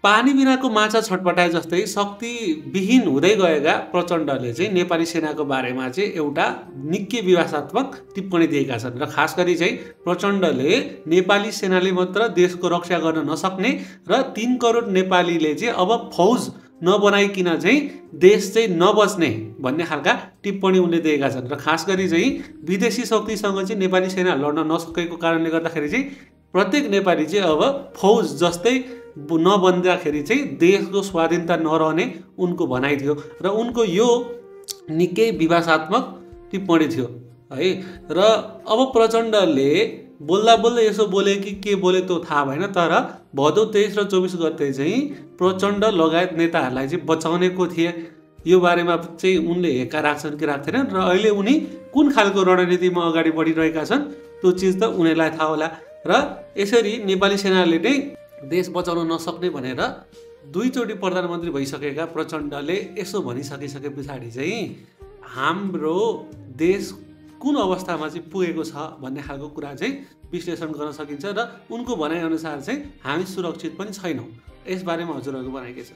पानी बिनाको माछा छटपटाए जस्तै शक्तिविहीन हुँदै गएका प्रचण्डले चाहिँ नेपाली सेनाको बारेमा चाहिँ एउटा निकै विवादात्मक टिप्पणी दिएका छन् र खास गरी चाहिँ प्रचण्डले नेपाली सेनाले मात्र देशको रक्षा गर्न नसक्ने र 3 करोड नेपालीले चाहिँ अब फौज नबनाइकिन चाहिँ देश चाहिँ नबच्ने भन्ने खालका टिप्पणी उनले दिएका छन् र खास गरी चाहिँ विदेशी शक्तिसँग चाहिँ नेपाली सेना लड्न नसकेको कारणले गर्दाखेरि चाहिँ प्रत्येक नेपाली चाहिँ अब फौज जस्तै नबन्दाखेरि चाहिँ देशको स्वाधीनता नरहने उनको भनाइ थियो र उनको यो निकै विवादात्मक टिप्पणी थियो है। र अब प्रचण्डले बोल्दा बोल्दै यसो बोले कि के बोले त्यो थाहा भएन, तर भदौ 23 र 24 गते चाहिँ प्रचण्ड लगायत नेताहरूलाई चाहिँ बचाउनेको थिए। यो बारेमा चाहिँ उनले हेक्का राख्छन् कि राख्दैनन् र अहिले उनी कुन खालको रणनीतिमा अगाडि बढिरहेका छन् त्यो चिज त उनीहरूलाई थाहा होला। र यसरी नेपाली सेनाले नै देश बचाउन नसक्ने भनेर 2 चोटि प्रधानमन्त्री भइसकेका प्रचण्डले यसो भनिसकिसके पछाडि चाहिँ हाम्रो देश कुन अवस्थामा चाहिँ पुगेको छ भन्ने खालको कुरा चाहिँ विश्लेषण गर्न सकिन्छ र उनको भनाइअनुसार चाहिँ हामी सुरक्षित पनि छैनौँ। यसबारेमा हजुरहरूको भनाइ के छ?